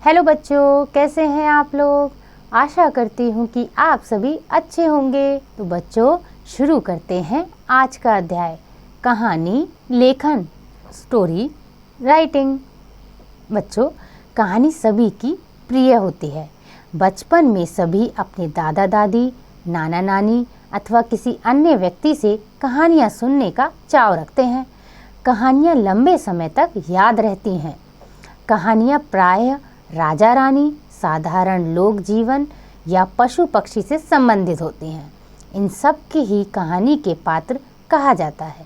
Hello बच्चों, कैसे हैं आप लोग। आशा करती हूँ कि आप सभी अच्छे होंगे। तो बच्चों, शुरू करते हैं आज का अध्याय। कहानी लेखन, स्टोरी राइटिंग। बच्चों, कहानी सभी की प्रिय होती है। बचपन में सभी अपने दादा दादी, नाना नानी अथवा किसी अन्य व्यक्ति से कहानियाँ सुनने का चाव रखते हैं। कहानियाँ लंबे समय तक याद रहती हैं। कहानियाँ प्रायः राजा रानी, साधारण लोक जीवन या पशु पक्षी से संबंधित होती हैं। इन सब की ही कहानी के पात्र कहा जाता है।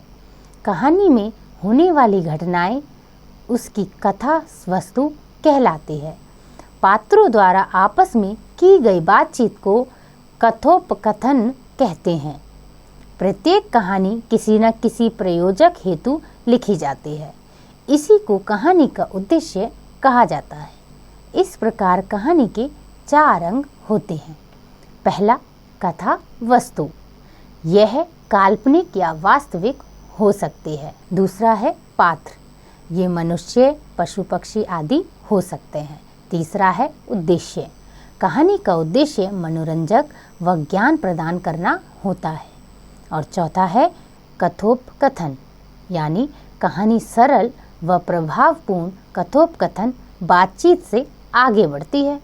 कहानी में होने वाली घटनाएं उसकी कथा वस्तु कहलाती है। पात्रों द्वारा आपस में की गई बातचीत को कथोपकथन कहते हैं। प्रत्येक कहानी किसी न किसी प्रयोजक हेतु लिखी जाती है। इसी को कहानी का उद्देश्य कहा जाता है। इस प्रकार कहानी के 4 अंग होते हैं। पहला, कथा वस्तु। यह काल्पनिक या वास्तविक हो सकती है। दूसरा है पात्र। ये मनुष्य, पशु पक्षी आदि हो सकते हैं। तीसरा है उद्देश्य। कहानी का उद्देश्य मनोरंजक व ज्ञान प्रदान करना होता है। और चौथा है कथोपकथन, यानी कहानी सरल व प्रभावपूर्ण कथोपकथन बातचीत से आगे बढ़ती है।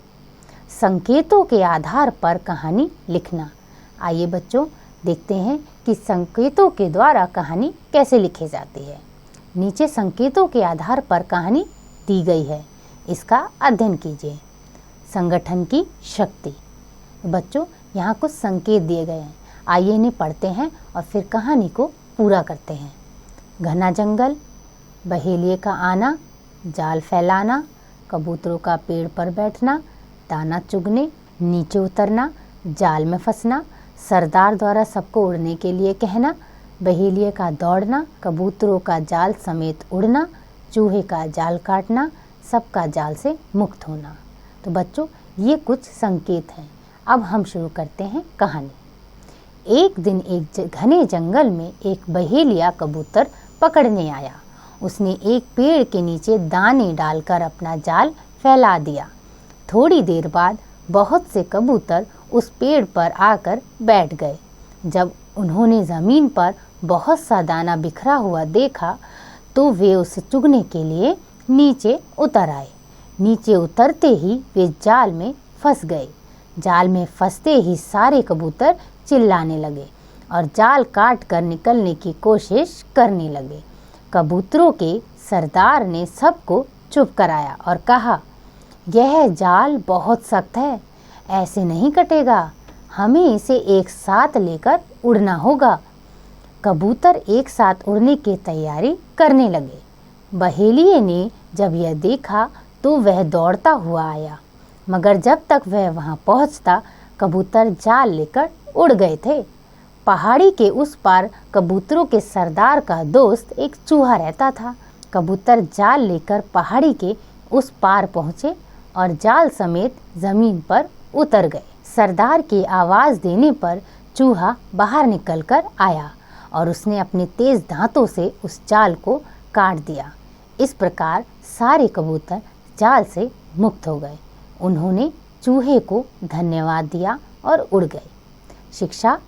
संकेतों के आधार पर कहानी लिखना। आइए बच्चों, देखते हैं कि संकेतों के द्वारा कहानी कैसे लिखी जाती है। नीचे संकेतों के आधार पर कहानी दी गई है, इसका अध्ययन कीजिए। संगठन की शक्ति। बच्चों, यहाँ कुछ संकेत दिए गए हैं। आइए इन्हें पढ़ते हैं और फिर कहानी को पूरा करते हैं। घना जंगल, बहेलिए का आना, जाल फैलाना, कबूतरों का पेड़ पर बैठना, दाना चुगने, नीचे उतरना, जाल में फंसना, सरदार द्वारा सबको उड़ने के लिए कहना, बहेलिए का दौड़ना, कबूतरों का जाल समेत उड़ना, चूहे का जाल काटना, सबका जाल से मुक्त होना। तो बच्चों, ये कुछ संकेत हैं। अब हम शुरू करते हैं कहानी। एक दिन एक घने जंगल में एक बहेलिया कबूतर पकड़ने आया। उसने एक पेड़ के नीचे दाने डालकर अपना जाल फैला दिया। थोड़ी देर बाद बहुत से कबूतर उस पेड़ पर आकर बैठ गए। जब उन्होंने ज़मीन पर बहुत सा दाना बिखरा हुआ देखा तो वे उसे चुगने के लिए नीचे उतर आए। नीचे उतरते ही वे जाल में फंस गए। जाल में फंसते ही सारे कबूतर चिल्लाने लगे और जाल काट कर निकलने की कोशिश करने लगे। कबूतरों के सरदार ने सबको चुप कराया और कहा, यह जाल बहुत सख्त है, ऐसे नहीं कटेगा, हमें इसे एक साथ लेकर उड़ना होगा। कबूतर एक साथ उड़ने की तैयारी करने लगे। बहेलिए ने जब यह देखा तो वह दौड़ता हुआ आया, मगर जब तक वह वहां पहुंचता कबूतर जाल लेकर उड़ गए थे। पहाड़ी के उस पार कबूतरों के सरदार का दोस्त एक चूहा रहता था। कबूतर जाल लेकर पहाड़ी के उस पार पहुंचे और जाल समेत जमीन पर उतर गए। सरदार की आवाज देने पर चूहा बाहर निकलकर आया और उसने अपने तेज दांतों से उस जाल को काट दिया। इस प्रकार सारे कबूतर जाल से मुक्त हो गए। उन्होंने चूहे को धन्यवाद दिया और उड़ गए। शिक्षा,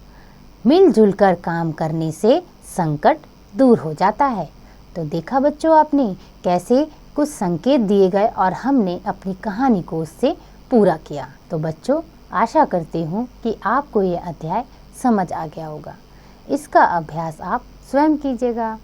मिलजुल कर काम करने से संकट दूर हो जाता है। तो देखा बच्चों आपने कैसे कुछ संकेत दिए गए और हमने अपनी कहानी को उससे पूरा किया। तो बच्चों, आशा करती हूँ कि आपको ये अध्याय समझ आ गया होगा। इसका अभ्यास आप स्वयं कीजिएगा।